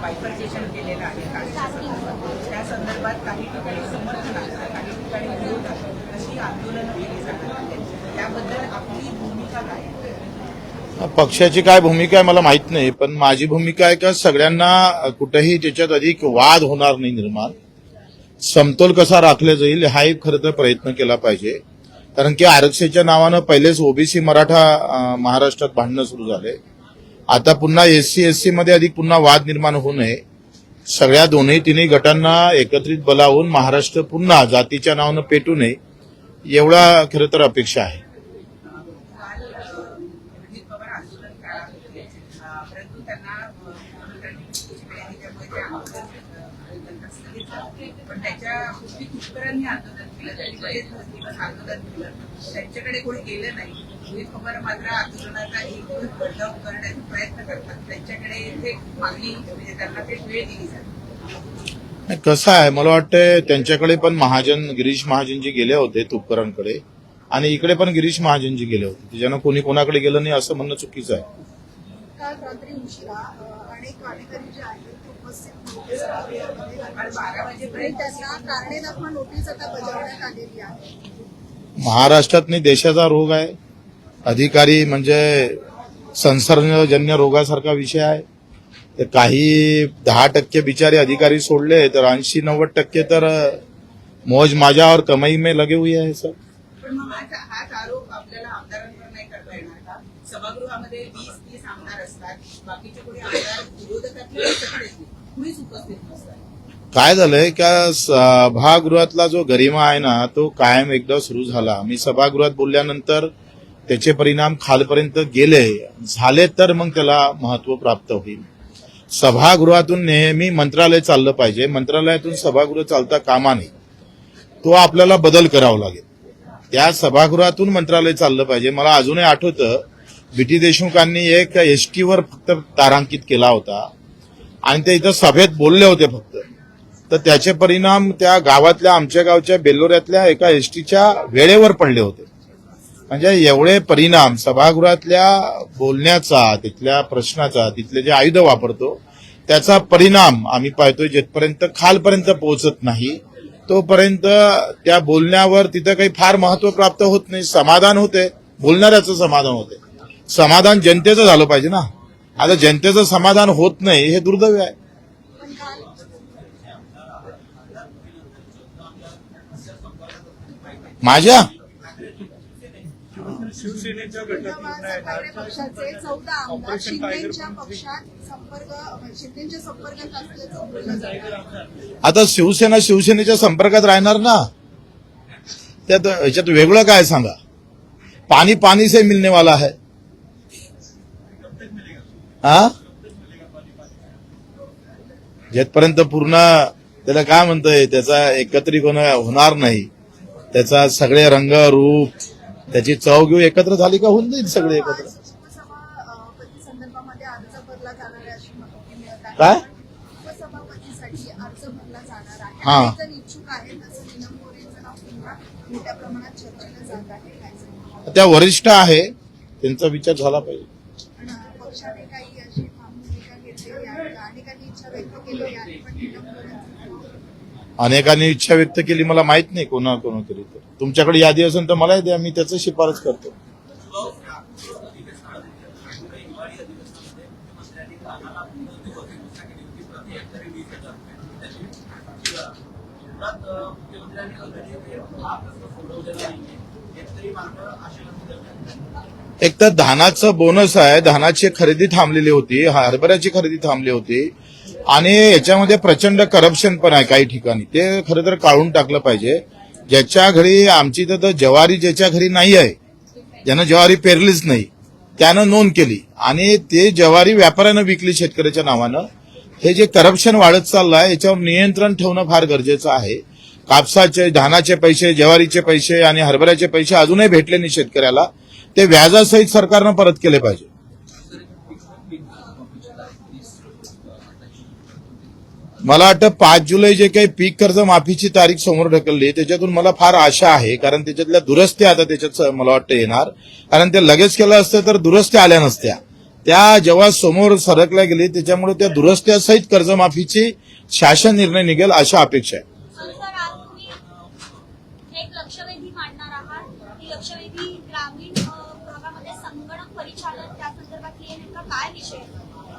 Bifurcation केलेलं आहे कास्टच्या संदर्भात, त्या संदर्भात काही ठिकाणी समर्थन आहे, काही ठिकाणी विरोध आहे, अशी आंदोलनं केली जाणार आहेत. त्याबद्दल आपली भूमिका काय आहे? पक्षाची काय भूमिका आहे मला माहित नाही, पण माझी भूमिका आहे का सगळ्यांना कुठेही त्याच्यात अधिक वाद होणार नाही निर्माण, समतोल कसा राखला जाईल हा एक खरं तर प्रयत्न केला पाहिजे. कारण की आरक्षणाच्या नावानं पहिलेच ओबीसी मराठा महाराष्ट्रात भांडणं सुरू झाले. आता पुन्हा एससी एससी मध्ये अधिक पुन्हा वाद निर्माण होऊ नये, सगळ्या दोन्ही तिन्ही गटांना एकत्रित बलावून महाराष्ट्र पुन्हा जातीच्या नावानं पेटू नये एवढा खरं तर अपेक्षा आहे. परंतु त्यांना पण त्याच्या गोष्टी कुठपर्यंत आंदोलन केलं, त्यांनी बरेच दिवस आंदोलन केलं, त्यांच्याकडे कोणी गेलं नाही. ही खबर मात्र आंदोलनाचा एक दिवस बदलाव करण्याचा प्रयत्न करतात, त्यांच्याकडे ते मागणी म्हणजे त्यांना ते वेळ दिली जाते. कसं आहे मला वाटतं त्यांच्याकडे पण महाजन गिरीश महाजनजी गेले होते तुपकरांकडे, आणि इकडे पण गिरीश महाजनजी गेले होते. त्याच्यानं कोणी कोणाकडे गेलं नाही असं म्हणणं चुकीचं आहे. काल रात्री उशिरा अनेक अधिकारी जे आहेत ते उपस्थित नोटीस 12 वाजेपर्यंत त्यांना कारणे दाखवा नोटीस आता बजावण्यात आलेली आहे. महाराष्ट्रात देशाचा रोग आहे, अधिकारी म्हणजे संसर्गजन्य रोगासारखा विषय आहे. तर काही 10% बिचारे अधिकारी सोडले तर 80-90% तर मौज माझ्या और कमाई में लगे हुए आहे सर. पण मग हाच आरोप आपल्याला आमदारांवर नाही करता येणार का? सभागृहामध्ये 20-30 आमदार असतात, बाकीचे कोणी आमदार विरोधकातले कुणीच उपस्थित नसतात. काय झालंय का सभागृहातला जो गरिमा आहे ना तो कायम एकदा सुरू झाला. मी सभागृहात बोलल्यानंतर त्याचे परिणाम खालपर्यंत गेले झाले तर मग त्याला महत्व प्राप्त होईल. सभागृहातून नेहमी मंत्रालय चाललं पाहिजे, मंत्रालयातून सभागृह चालता कामा नये. तो आपल्याला बदल करावा लागेल. त्या सभागृहातून मंत्रालय चाललं पाहिजे. मला अजूनही आठवतं बीटी देशमुखांनी एक एसटीवर फक्त तारांकित केला होता आणि ते इथं सभेत बोलले होते फक्त, तर त्याचे परिणाम त्या गावातल्या आमच्या गावच्या बेल्लोऱ्यातल्या एका एसटीच्या वेळेवर पडले होते. म्हणजे एवढे परिणाम सभागृहातल्या बोलण्याचा, तिथल्या प्रश्नाचा, तिथले जे आयुध वापरतो त्याचा परिणाम आम्ही पाहतोय. जिथपर्यंत खालपर्यंत पोहोचत नाही तोपर्यंत त्या बोलण्यावर तिथं काही फार महत्व प्राप्त होत नाही. समाधान होते, बोलणाऱ्याचं समाधान होते. समाधान जनतेचं झालं पाहिजे ना. आता जनतेचं समाधान होत नाही हे दुर्दैव आहे. माझ्या शिवसेनेच्या पक्षाचे 14 आमदार शिंदेच्या संपर्कात असल्याचं बोललं जातं. आता शिवसेनेच्या संपर्कात राहणार ना. त्यात ह्याच्यात वेगळं काय सांगा. पानी पानी से मिलने वाला है. हा जेथपर्यंत पूर्ण त्याला काय म्हणतोय त्याचा एकत्रित होणार नाही, त्याचा सगळे रंग रूप त्याची चव घेऊ एकत्र झाली का होऊन जाईल सगळे एकत्र. संदर्भामध्ये अर्ज भरला जाणार आहे अशी माहिती मिळत आहे. काय उपसभापतीसाठी अर्ज भरला जाणार आहे. हा. जर इच्छुक आहेत तसं नीलम गोरेंचं नाव पुन्हा मोठ्या प्रमाणात चर्चेला जात आहे. काय सांगणार? त्या वरिष्ठ आहे, त्यांचा विचार झाला पाहिजे. पण पक्षाने काही अशी भूमिका घेतलेली आहे, अनेकांनी इच्छा व्यक्त केली आहे, पण नीलम गोरेंचं अनेकांनी इच्छा व्यक्त केली, मला माहित नाही कोणा केली. तर तुमच्याकडे यादी असेल तर मलाही द्या, मी त्याचं शिफारस करतो. एक तर धानाचं बोनस आहे, धानाची खरेदी थांबलेली होती, हरभऱ्याची खरेदी थांबली होती, आणि याच्यामध्ये प्रचंड करप्शन पण आहे काही ठिकाणी. ते खरं तर काढून टाकलं पाहिजे. ज्याच्या घरी आमची तर ज्वारी ज्याच्या घरी नाही आहे, ज्यानं ज्वारी पेरलीच नाही त्यानं नोंद केली आणि ते ज्वारी व्यापाऱ्यानं विकली शेतकऱ्याच्या नावानं. हे जे करप्शन वाढत चाललं आहे याच्यावर नियंत्रण ठेवणं फार गरजेचं आहे. कापसाचे, धानाचे पैसे, ज्वारीचे पैसे आणि हरभऱ्याचे पैसे अजूनही भेटले नाही शेतकऱ्याला, ते व्याजासहित सरकारनं परत केले पाहिजे. मला वाटतं 5 जुलै जे काही पीक कर्ज माफीची तारीख समोर ढकलली त्याच्यातून मला फार आशा आहे, कारण त्याच्यातल्या दुरुस्त्या आता त्याच्यात मला वाटतं येणार. कारण ते लगेच केलं असतं तर दुरुस्त्या आल्या नसत्या. त्या जेव्हा समोर सरकल्या गेली त्याच्यामुळे त्या दुरस्त्यासहित कर्जमाफीची शासन निर्णय निघेल अशा अपेक्षा आहे. सर आज तुम्ही एक लक्षवेधी मांडणार आहात. ही लक्षवेधी ग्रामीण भागामध्ये संगणक परिचालन त्या संदर्भातली आहे. नेमका काय विषय आहे?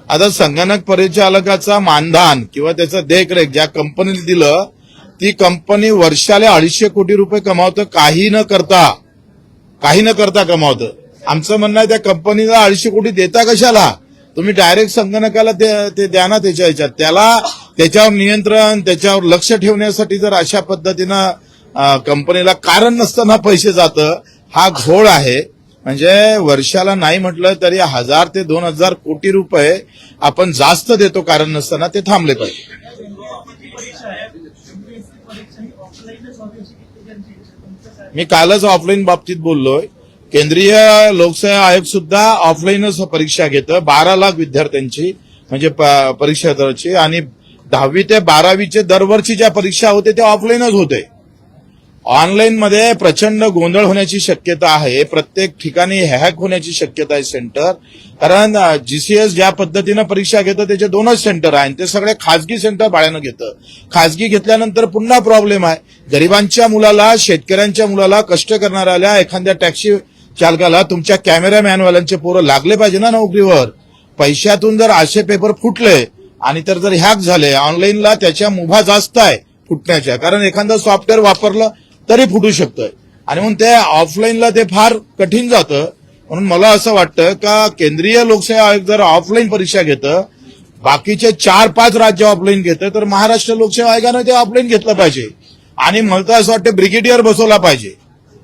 आता संगणक परिचालकाचा मानधन किंवा त्याचं देखरेख ज्या कंपनीला दिलं ती कंपनी वर्षाला 250 कोटी रुपये कमावतं, काही न करता कमावतं. आमचं म्हणणं आहे त्या कंपनीला 250 कोटी देता कशाला? तुम्ही डायरेक्ट संगणकाला ते द्या ना त्याच्या ह्याच्यात. त्याच्यावर नियंत्रण, त्याच्यावर लक्ष ठेवण्यासाठी जर अशा पद्धतीनं कंपनीला कारण नसताना पैसे जातं, हा घोळ आहे. म्हणजे वर्षाला नाही म्हटलं तरी 1000 ते 2000 कोटी रुपये आपण जास्त देतो कारण नसताना, ते थांबले पाहिजे. मी कालच ऑफलाईन बाबतीत बोललोय. केंद्रीय लोकसेवा आयोग सुद्धा ऑफलाईनच परीक्षा घेतं. 12 लाख विद्यार्थ्यांची म्हणजे परीक्षा दरची, आणि 10वी ते 12वीचे दरवर्षी ज्या परीक्षा होते त्या ऑफलाईनच होते. ऑनलाईन मध्ये प्रचंड गोंधळ होण्याची शक्यता आहे. प्रत्येक ठिकाणी हॅक होण्याची शक्यता आहे सेंटर. कारण जीसीएस ज्या पद्धतीनं परीक्षा घेतं त्याचे 2च सेंटर आहे, ते सगळे खासगी सेंटर भाड्यानं घेतं. खासगी घेतल्यानंतर पुन्हा प्रॉब्लेम आहे. गरिबांच्या मुलाला, शेतकऱ्यांच्या मुलाला, कष्ट करणाऱ्याला, एखाद्या टॅक्सी चालकाला तुमच्या कॅमेरामॅनवाल्यांचे पोरं लागले पाहिजे ना नोकरीवर. पैशातून जर असे पेपर फुटले आणि तर जर हॅक झाले ऑनलाईनला, त्याच्या मुभा जास्त आहे फुटण्याच्या. कारण एखादं सॉफ्टवेअर वापरलं तरी फुटू शकतं, आणि म्हणून ते ऑफलाईनला ते फार कठीण जातं. म्हणून मला असं वाटतं का केंद्रीय लोकसेवा आयोग जर ऑफलाईन परीक्षा घेतं, बाकीचे 4-5 राज्य ऑफलाईन घेतं, तर महाराष्ट्र लोकसेवा आयोगानं ते ऑफलाईन घेतलं पाहिजे. आणि मला तर असं वाटतं ब्रिगेडियर बसवला पाहिजे,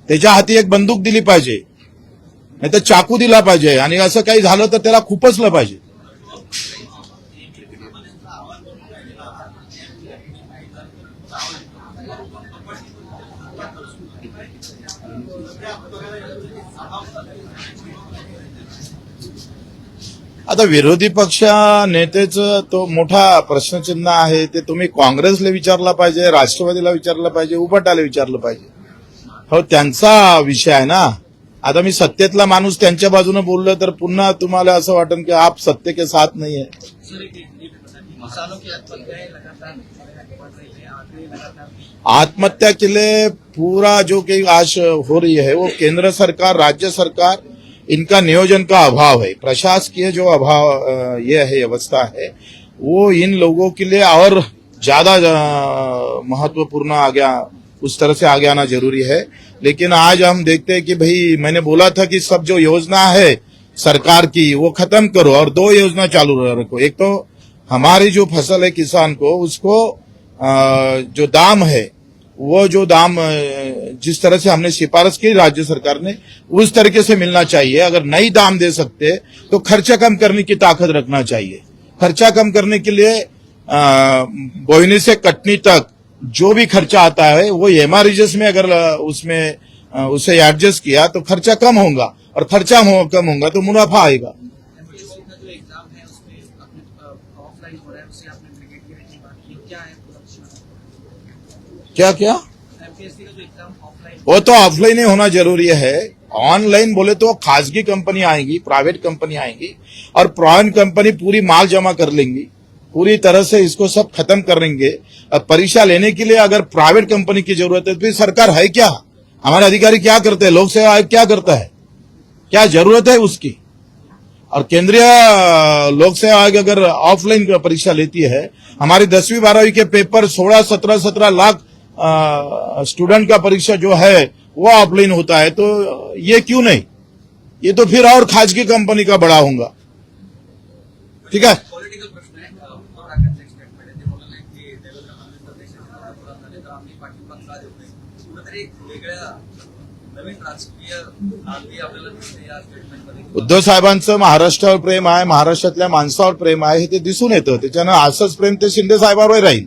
त्याच्या हाती एक बंदूक दिली पाहिजे, नाही तर चाकू दिला पाहिजे, आणि असं काही झालं तर त्याला खुपसलं पाहिजे. आता विरोधी पक्ष नेतेचं तो मोठा प्रश्नचिन्ह आहे. ते तुम्ही काँग्रेसला विचारला पाहिजे, राष्ट्रवादीला विचारलं पाहिजे, उभाटाला विचारलं पाहिजे. हो, त्यांचा विषय आहे ना. आता मी सत्तेतला माणूस त्यांच्या बाजूने बोललो तर पुन्हा तुम्हाला असं वाटेल की आप सत्य के साथ नहीं है. आत्महत्या के लिए पूरा जो कि आज हो रही है वो केंद्र सरकार, राज्य सरकार, इनका नियोजन का अभाव है. प्रशासकीय जो अभाव ये है अवस्था है वो इन लोगों के लिए और ज्यादा महत्वपूर्ण उस तरह से आगे आना जरूरी है. लेकिन आज हम देखते हैं कि भाई मैंने बोला था कि सब जो योजना है सरकार की वो खत्म करो और 2 योजना चालू रखो. एक तो हमारी जो फसल है किसान को उसको जो दाम है वो जो दाम जिस तरह से हमने सिफारिश की राज्य सरकार ने उस तरीके से मिलना चाहिए. अगर नहीं दाम दे सकते तो खर्चा कम करने की ताकत रखना चाहिए. खर्चा कम करने के लिए बोहनी से कटनी तक जो भी खर्चा आता है वो एमआरएस में अगर उसमें उसे एडजस्ट किया तो खर्चा कम होगा, और खर्चा कम होगा तो मुनाफा आएगा. क्या वो तो ऑफलाइन ही होना जरूरी है. ऑनलाइन बोले तो खासगी कंपनी आएंगी, प्राइवेट कंपनी आएंगी, और प्राइवेट कंपनी पूरी माल जमा कर लेंगी, पूरी तरह से इसको सब खत्म कर देंगे. अब परीक्षा लेने के लिए अगर प्राइवेट कंपनी की जरूरत है तो फिर सरकार है क्या? हमारे अधिकारी क्या करते हैं? लोक सेवा आयोग क्या करता है? क्या जरूरत है उसकी? और केंद्रीय लोक सेवा आयोग अगर ऑफलाइन परीक्षा लेती है, हमारी 10वीं 12वीं के पेपर 16-17 लाख स्टूडेंट का परीक्षा जो है वो ऑफलाइन होता है, तो ये क्यों नहीं? ये तो फिर और खासगी कंपनी का बड़ा होगा. ठीक है. उद्धव साहेबांचं महाराष्ट्रावर प्रेम आहे, महाराष्ट्रातल्या माणसावर प्रेम आहे, हे ते दिसून येतं. त्याच्यानं असंच प्रेम ते शिंदे साहेबांवर राहील.